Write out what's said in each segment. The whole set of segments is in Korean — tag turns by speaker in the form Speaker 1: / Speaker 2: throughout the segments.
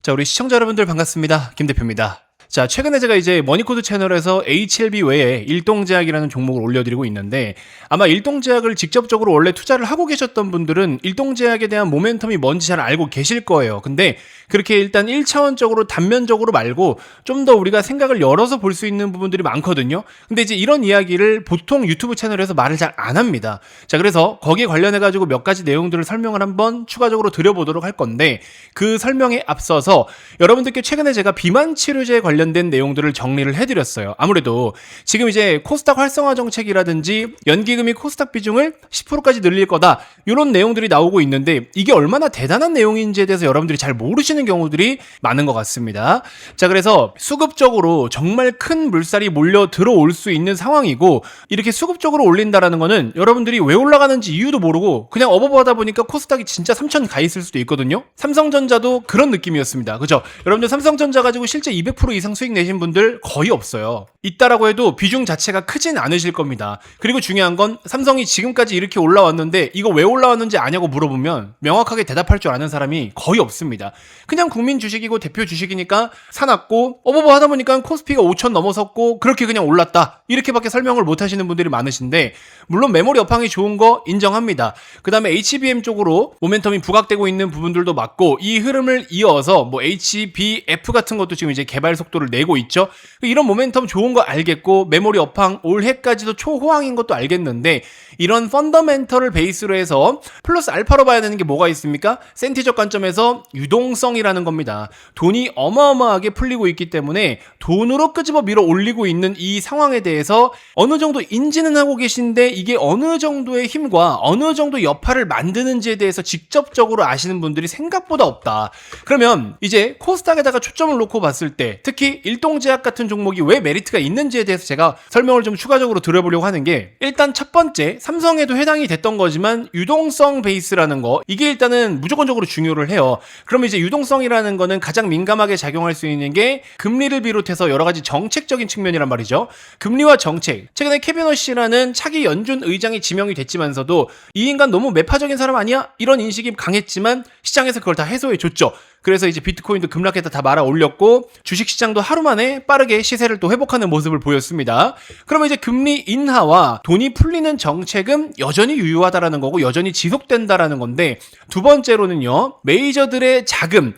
Speaker 1: 자, 우리 시청자 여러분들 반갑습니다. 김 대표입니다. 자, 최근에 제가 이제 머니코드 채널에서 HLB 외에 일동제약이라는 종목을 올려드리고 있는데, 아마 일동제약을 직접적으로 원래 투자를 하고 계셨던 분들은 일동제약에 대한 모멘텀이 뭔지 잘 알고 계실 거예요. 근데 그렇게 일단 1차원적으로 단면적으로 말고 좀 더 우리가 생각을 열어서 볼 수 있는 부분들이 많거든요. 근데 이제 이런 이야기를 보통 유튜브 채널에서 말을 잘 안 합니다. 자, 그래서 거기에 관련해가지고 몇 가지 내용들을 설명을 한번 추가적으로 드려보도록 할 건데, 그 설명에 앞서서 여러분들께 최근에 제가 비만 치료제에 관련된 내용들을 정리를 해드렸어요. 아무래도 지금 이제 코스닥 활성화 정책이라든지 연기금이 코스닥 비중을 10%까지 늘릴 거다, 이런 내용들이 나오고 있는데 이게 얼마나 대단한 내용인지에 대해서 여러분들이 잘 모르시는 경우들이 많은 것 같습니다. 자, 그래서 수급적으로 정말 큰 물살이 몰려 들어올 수 있는 상황이고, 이렇게 수급적으로 올린다라는 거는 여러분들이 왜 올라가는지 이유도 모르고 그냥 어버버하다 보니까 코스닥이 진짜 3,000 가 있을 수도 있거든요. 삼성전자도 그런 느낌이었습니다. 그죠? 여러분들 삼성전자 가지고 실제 200% 이상 수익 내신 분들 거의 없어요. 있다라고 해도 비중 자체가 크진 않으실 겁니다. 그리고 중요한 건 삼성이 지금까지 이렇게 올라왔는데 이거 왜 올라왔는지 아냐고 물어보면 명확하게 대답할 줄 아는 사람이 거의 없습니다. 그냥 국민 주식이고 대표 주식이니까 사놨고 어버버 하다 보니까 코스피가 5,000 넘어섰고 그렇게 그냥 올랐다, 이렇게밖에 설명을 못 하시는 분들이 많으신데, 물론 메모리 업황이 좋은 거 인정합니다. 그 다음에 HBM 쪽으로 모멘텀이 부각되고 있는 부분들도 맞고, 이 흐름을 이어서 뭐 HBF 같은 것도 지금 이제 개발 속도를 내고 있죠. 이런 모멘텀 좋은 거 알겠고, 메모리 업황 올해까지도 초호황인 것도 알겠는데, 이런 펀더멘털을 베이스로 해서 플러스 알파로 봐야 되는 게 뭐가 있습니까? 센티적 관점에서 유동성이라는 겁니다. 돈이 어마어마하게 풀리고 있기 때문에 돈으로 끄집어 밀어 올리고 있는 이 상황에 대해서 어느 정도 인지는 하고 계신데, 이게 어느 정도의 힘과 어느 정도 여파를 만드는지에 대해서 직접적으로 아시는 분들이 생각보다 없다. 그러면 이제 코스닥에다가 초점을 놓고 봤을 때 특히 일동제약 같은 종목이 왜 메리트가 있는지에 대해서 제가 설명을 좀 추가적으로 드려보려고 하는 게, 일단 첫 번째, 삼성에도 해당이 됐던 거지만 유동성 베이스라는 거, 이게 일단은 무조건적으로 중요를 해요. 그러면 이제 유동성이라는 거는 가장 민감하게 작용할 수 있는 게 금리를 비롯해서 여러 가지 정책적인 측면이란 말이죠. 금리와 정책. 최근에 케빈 허시라는 차기 연준 의장이 지명이 됐지만서도 이 인간 너무 매파적인 사람 아니야? 이런 인식이 강했지만 시장에서 그걸 다 해소해 줬죠. 그래서 이제 비트코인도 급락했다 다 말아 올렸고, 주식시장도 하루 만에 빠르게 시세를 또 회복하는 모습을 보였습니다. 그러면 이제 금리 인하와 돈이 풀리는 정책은 여전히 유효하다라는 거고 여전히 지속된다라는 건데, 두 번째로는요, 메이저들의 자금이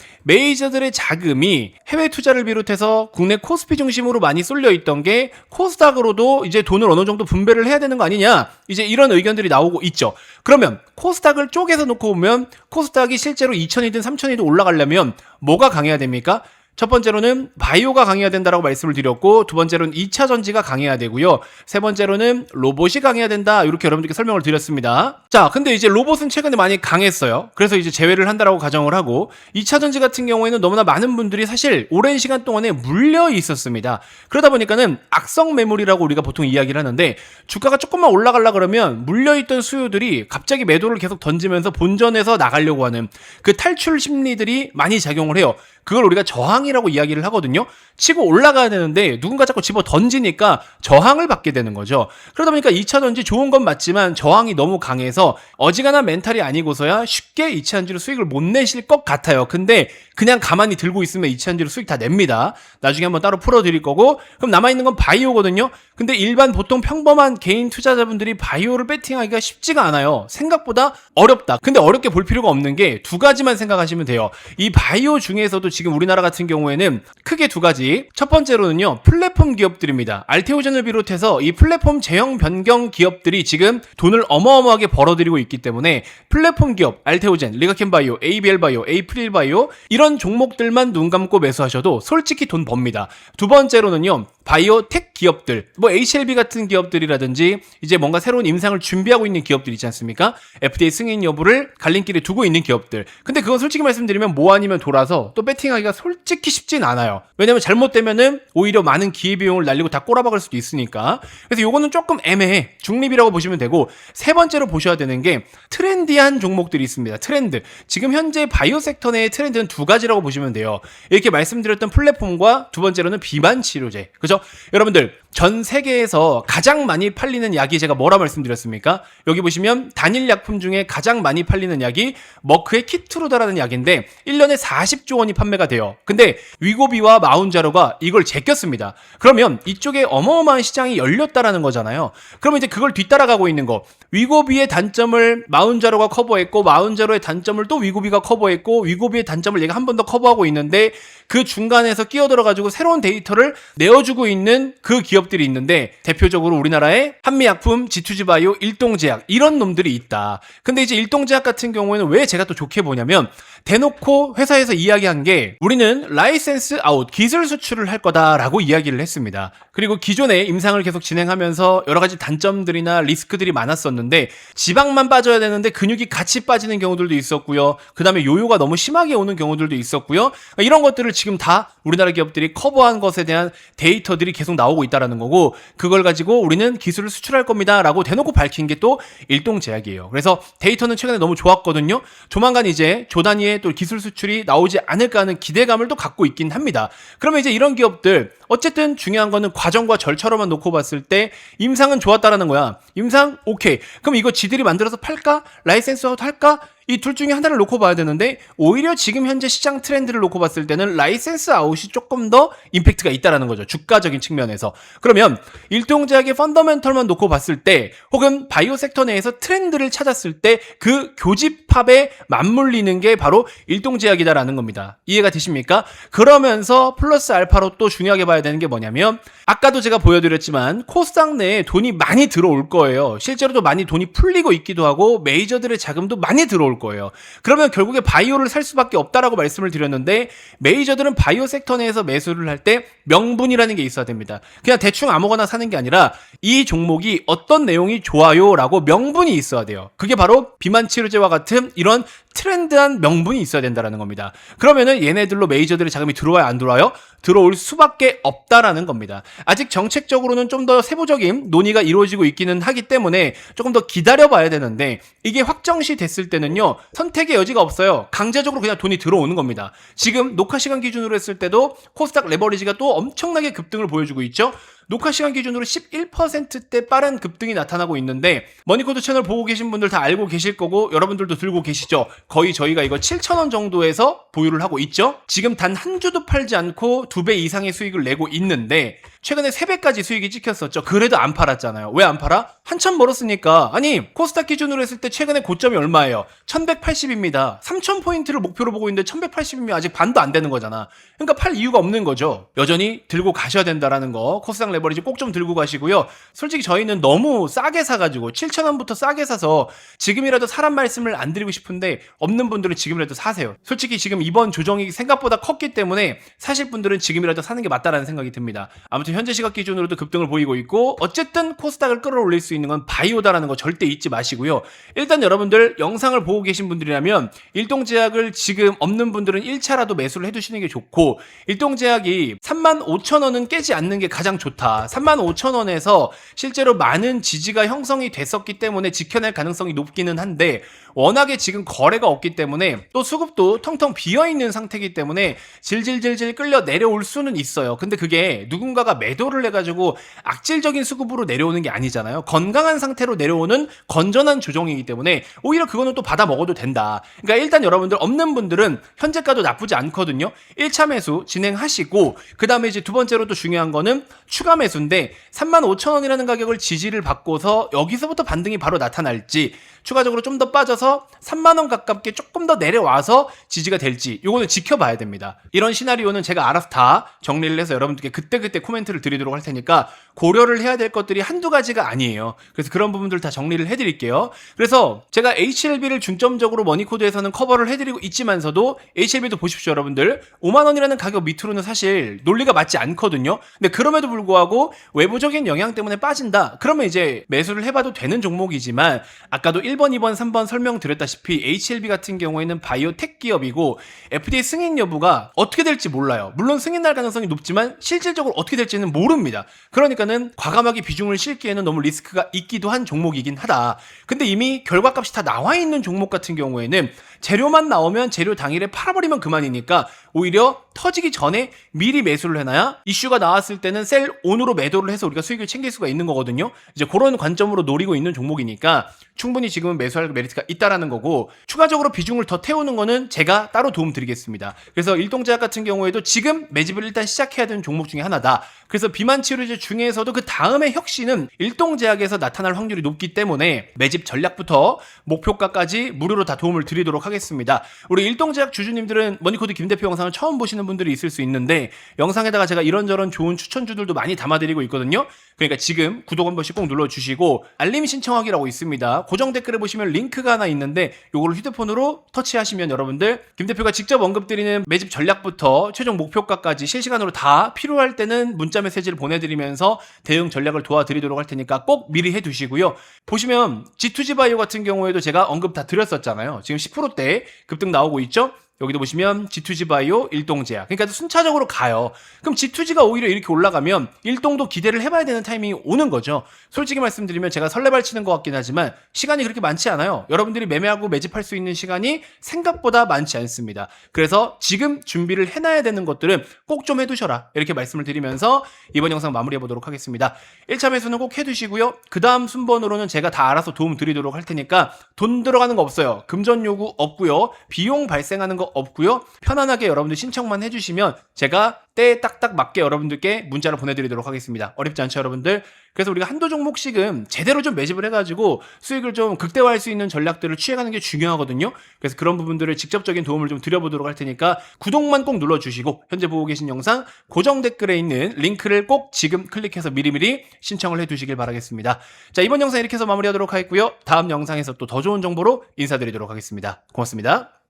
Speaker 1: 해외 투자를 비롯해서 국내 코스피 중심으로 많이 쏠려 있던 게 코스닥으로도 이제 돈을 어느 정도 분배를 해야 되는 거 아니냐, 이제 이런 의견들이 나오고 있죠. 그러면 코스닥을 쪼개서 놓고 보면 코스닥이 실제로 2,000이든 3,000이든 올라가려면 뭐가 강해야 됩니까? 첫 번째로는 바이오가 강해야 된다라고 말씀을 드렸고, 두 번째로는 2차 전지가 강해야 되고요, 세 번째로는 로봇이 강해야 된다, 이렇게 여러분들께 설명을 드렸습니다. 자, 근데 이제 로봇은 최근에 많이 강했어요. 그래서 이제 제외를 한다라고 가정을 하고, 2차 전지 같은 경우에는 너무나 많은 분들이 사실 오랜 시간 동안에 물려 있었습니다. 그러다 보니까는 악성 매물이라고 우리가 보통 이야기를 하는데, 주가가 조금만 올라가려 그러면 물려있던 수요들이 갑자기 매도를 계속 던지면서 본전에서 나가려고 하는 그 탈출 심리들이 많이 작용을 해요. 그걸 우리가 저항이라고 이야기를 하거든요. 치고 올라가야 되는데 누군가 자꾸 집어 던지니까 저항을 받게 되는 거죠. 그러다 보니까 2차 전지 좋은 건 맞지만 저항이 너무 강해서 어지간한 멘탈이 아니고서야 쉽게 2차 전지로 수익을 못 내실 것 같아요. 근데 그냥 가만히 들고 있으면 2차 전지로 수익 다 냅니다. 나중에 한번 따로 풀어드릴 거고, 그럼 남아있는 건 바이오거든요. 근데 일반 보통 평범한 개인 투자자분들이 바이오를 배팅하기가 쉽지가 않아요. 생각보다 어렵다. 근데 어렵게 볼 필요가 없는 게 두 가지만 생각하시면 돼요. 이 바이오 중에서도 지금 우리나라 같은 경우에는 크게 두 가지. 첫 번째로는요, 플랫폼 기업들입니다. 알테오젠을 비롯해서 이 플랫폼 제형 변경 기업들이 지금 돈을 어마어마하게 벌어들이고 있기 때문에 플랫폼 기업, 알테오젠, 리가켄바이오, ABL바이오, 에이프릴바이오, 이런 종목들만 눈 감고 매수하셔도 솔직히 돈 법니다. 두 번째로는요, 바이오텍 기업들, 뭐 HLB 같은 기업들이라든지 이제 뭔가 새로운 임상을 준비하고 있는 기업들 있지 않습니까? FDA 승인 여부를 갈림길에 두고 있는 기업들. 근데 그건 솔직히 말씀드리면 뭐 아니면 돌아서 또 배팅하기가 솔직히 쉽진 않아요. 왜냐면 잘못되면은 오히려 많은 기회비용을 날리고 다 꼬라박을 수도 있으니까. 그래서 요거는 조금 애매해. 중립이라고 보시면 되고, 세 번째로 보셔야 되는 게 트렌디한 종목들이 있습니다. 트렌드. 지금 현재 바이오 섹터 내의 트렌드는 두 가지라고 보시면 돼요. 이렇게 말씀드렸던 플랫폼과 두 번째로는 비만 치료제. 그죠? 여러분들, 전 세계에서 가장 많이 팔리는 약이 제가 뭐라 말씀드렸습니까? 여기 보시면 단일 약품 중에 가장 많이 팔리는 약이 머크의 키트루다라는 약인데 1년에 40조 원이 판매가 돼요. 근데 위고비와 마운자로가 이걸 제꼈습니다. 그러면 이쪽에 어마어마한 시장이 열렸다라는 거잖아요. 그러면 이제 그걸 뒤따라가고 있는 거. 위고비의 단점을 마운자로가 커버했고 마운자로의 단점을 또 위고비가 커버했고 위고비의 단점을 얘가 한 번 더 커버하고 있는데 그 중간에서 끼어들어가지고 새로운 데이터를 내어주고 있는 그 기업들이 있는데 대표적으로 우리나라의 한미약품, 지투지바이오, 일동제약 이런 놈들이 있다. 근데 이제 일동제약 같은 경우에는 왜 제가 또 좋게 보냐면 대놓고 회사에서 이야기한 게 우리는 라이센스 아웃, 기술 수출을 할 거다라고 이야기를 했습니다. 그리고 기존에 임상을 계속 진행하면서 여러 가지 단점들이나 리스크들이 많았었는데 지방만 빠져야 되는데 근육이 같이 빠지는 경우들도 있었고요. 그 다음에 요요가 너무 심하게 오는 경우들도 있었고요. 이런 것들을 지금 다 우리나라 기업들이 커버한 것에 대한 데이터들이 계속 나오고 있다는 거고 그걸 가지고 우리는 기술을 수출할 겁니다 라고 대놓고 밝힌 게 또 일동제약이에요. 그래서 데이터는 최근에 너무 좋았거든요. 조만간 이제 조 단위의 또 기술 수출이 나오지 않을까 하는 기대감을 또 갖고 있긴 합니다. 그러면 이제 이런 기업들 어쨌든 중요한 거는 과정과 절차로만 놓고 봤을 때 임상은 좋았다라는 거야. 임상 오케이. 그럼 이거 지들이 만들어서 팔까? 라이센스 아웃 할까? 이 둘 중에 하나를 놓고 봐야 되는데 오히려 지금 현재 시장 트렌드를 놓고 봤을 때는 라이센스 아웃이 조금 더 임팩트가 있다라는 거죠. 주가적인 측면에서. 그러면 일동제약의 펀더멘털만 놓고 봤을 때 혹은 바이오 섹터 내에서 트렌드를 찾았을 때 그 교집합에 맞물리는 게 바로 일동제약이다라는 겁니다. 이해가 되십니까? 그러면서 플러스 알파로 또 중요하게 봐야 되는 게 뭐냐면 아까도 제가 보여드렸지만 코스닥 내에 돈이 많이 들어올 거예요. 실제로도 많이 돈이 풀리고 있기도 하고 메이저들의 자금도 많이 들어올 거예요. 그러면 결국에 바이오를 살 수밖에 없다라고 말씀을 드렸는데 메이저들은 바이오 섹터 내에서 매수를 할 때 명분이라는 게 있어야 됩니다. 그냥 대충 아무거나 사는 게 아니라 이 종목이 어떤 내용이 좋아요 라고 명분이 있어야 돼요. 그게 바로 비만 치료제와 같은 이런 트렌드한 명분이 있어야 된다는 겁니다. 그러면은 얘네들로 메이저들의 자금이 들어와야 안 들어와요? 들어올 수밖에 없다라는 겁니다. 아직 정책적으로는 좀 더 세부적인 논의가 이루어지고 있기는 하기 때문에 조금 더 기다려봐야 되는데 이게 확정시 됐을 때는요 선택의 여지가 없어요. 강제적으로 그냥 돈이 들어오는 겁니다. 지금 녹화 시간 기준으로 했을 때도 코스닥 레버리지가 또 엄청나게 급등을 보여주고 있죠. 녹화 시간 기준으로 11%대 빠른 급등이 나타나고 있는데 머니코드 채널 보고 계신 분들 다 알고 계실 거고 여러분들도 들고 계시죠. 거의 저희가 이거 7,000원 정도에서 보유를 하고 있죠. 지금 단 한 주도 팔지 않고 2배 이상의 수익을 내고 있는데 최근에 3배까지 수익이 찍혔었죠. 그래도 안 팔았잖아요. 왜 안 팔아? 한참 벌었으니까. 아니 코스닥 기준으로 했을 때 최근에 고점이 얼마예요? 1180입니다. 3000포인트를 목표로 보고 있는데 1180이면 아직 반도 안 되는 거잖아. 그러니까 팔 이유가 없는 거죠. 여전히 들고 가셔야 된다라는 거 코스닥 레버리지 꼭 좀 들고 가시고요. 솔직히 저희는 너무 싸게 사가지고 7,000원부터 싸게 사서 지금이라도 사람 말씀을 안 드리고 싶은데 없는 분들은 지금이라도 사세요. 솔직히 지금 이번 조정이 생각보다 컸기 때문에 사실 분들은 지금이라도 사는 게 맞다라는 생각이 듭니다. 아무튼 현재 시각 기준으로도 급등을 보이고 있고 어쨌든 코스닥을 끌어올릴 수 있는 건 바이오다라는 거 절대 잊지 마시고요. 일단 여러분들 영상을 보고 계신 분들이라면 일동제약을 지금 없는 분들은 1차라도 매수를 해두시는 게 좋고 일동제약이 35,000원은 깨지 않는 게 가장 좋다. 35,000원에서 실제로 많은 지지가 형성이 됐었기 때문에 지켜낼 가능성이 높기는 한데 워낙에 지금 거래가 없기 때문에 또 수급도 텅텅 비어있는 상태이기 때문에 질질질질 끌려 내려올 수는 있어요. 근데 그게 누군가가 매도를 해가지고 악질적인 수급으로 내려오는 게 아니잖아요. 건강한 상태로 내려오는 건전한 조정이기 때문에 오히려 그거는 또 받아 먹어도 된다. 그러니까 일단 여러분들 없는 분들은 현재가도 나쁘지 않거든요. 1차 매수 진행하시고 그 다음에 이제 두 번째로 또 중요한 거는 추가 매수인데 35,000원이라는 가격을 지지를 받고서 여기서부터 반등이 바로 나타날지 추가적으로 좀 더 빠져서 3만원 가깝게 조금 더 내려와서 지지가 될지 요거는 지켜봐야 됩니다. 이런 시나리오는 제가 알아서 다 정리를 해서 여러분들께 그때그때 코멘트를 드리도록 할 테니까 고려를 해야 될 것들이 한두 가지가 아니에요. 그래서 그런 부분들 다 정리를 해드릴게요. 그래서 제가 HLB를 중점적으로 머니코드에서는 커버를 해드리고 있지만서도 HLB도 보십시오 여러분들 5만원이라는 가격 밑으로는 사실 논리가 맞지 않거든요. 근데 그럼에도 불구하고 외부적인 영향 때문에 빠진다. 그러면 이제 매수를 해봐도 되는 종목이지만 아까도 1번, 2번, 3번 설명드렸다시피 HLB 같은 경우에는 바이오텍 기업이고 FDA 승인 여부가 어떻게 될지 몰라요. 물론 승인 날 가능성이 높지만 실질적으로 어떻게 될지는 모릅니다. 그러니까는 과감하게 비중을 싣기에는 너무 리스크가 있기도 한 종목이긴 하다. 근데 이미 결과값이 다 나와 있는 종목 같은 경우에는 재료만 나오면 재료 당일에 팔아버리면 그만이니까 오히려 터지기 전에 미리 매수를 해놔야 이슈가 나왔을 때는 셀 온으로 매도를 해서 우리가 수익을 챙길 수가 있는 거거든요. 이제 그런 관점으로 노리고 있는 종목이니까 충분히 지금은 매수할 메리트가 있다라는 거고, 추가적으로 비중을 더 태우는 거는 제가 따로 도움 드리겠습니다. 그래서 일동제약 같은 경우에도 지금 매집을 일단 시작해야 되는 종목 중에 하나다. 그래서 비만 치료제 중에서도 그 다음에 혁신은 일동제약에서 나타날 확률이 높기 때문에 매집 전략부터 목표가까지 무료로 다 도움을 드리도록 하겠습니다. 우리 일동제약 주주님들은 머니코드 김대표 영상을 처음 보시는 분들이 있을 수 있는데, 영상에다가 제가 이런저런 좋은 추천주들도 많이 담아드리고 있거든요. 그러니까 지금 구독 한 번씩 꼭 눌러주시고 알림 신청하기라고 있습니다. 고정 댓글에 보시면 링크가 하나 있는데 요거를 휴대폰으로 터치하시면 여러분들 김대표가 직접 언급드리는 매집 전략부터 최종 목표가까지 실시간으로 다 필요할 때는 문자 메시지를 보내드리면서 대응 전략을 도와드리도록 할 테니까 꼭 미리 해두시고요. 보시면 G2G바이오 같은 경우에도 제가 언급 다 드렸었잖아요. 지금 10%대 급등 나오고 있죠. 여기도 보시면 G2G바이오, 일동제약. 그러니까 순차적으로 가요. 그럼 G2G가 오히려 이렇게 올라가면 일동도 기대를 해봐야 되는 타이밍이 오는 거죠. 솔직히 말씀드리면 제가 설레발 치는 것 같긴 하지만 시간이 그렇게 많지 않아요. 여러분들이 매매하고 매집할 수 있는 시간이 생각보다 많지 않습니다. 그래서 지금 준비를 해놔야 되는 것들은 꼭 좀 해두셔라, 이렇게 말씀을 드리면서 이번 영상 마무리해보도록 하겠습니다. 1차 매수는 꼭 해두시고요. 그 다음 순번으로는 제가 다 알아서 도움 드리도록 할 테니까 돈 들어가는 거 없어요. 금전 요구 없고요. 비용 발생하는 거 없고요. 편안하게 여러분들 신청만 해주시면 제가 때에 딱딱 맞게 여러분들께 문자를 보내드리도록 하겠습니다. 어렵지 않죠, 여러분들? 그래서 우리가 한두 종목씩은 제대로 좀 매집을 해가지고 수익을 좀 극대화할 수 있는 전략들을 취해가는 게 중요하거든요. 그래서 그런 부분들을 직접적인 도움을 좀 드려보도록 할 테니까 구독만 꼭 눌러주시고 현재 보고 계신 영상 고정 댓글에 있는 링크를 꼭 지금 클릭해서 미리미리 신청을 해두시길 바라겠습니다. 자, 이번 영상 이렇게 해서 마무리하도록 하겠고요. 다음 영상에서 또 더 좋은 정보로 인사드리도록 하겠습니다. 고맙습니다.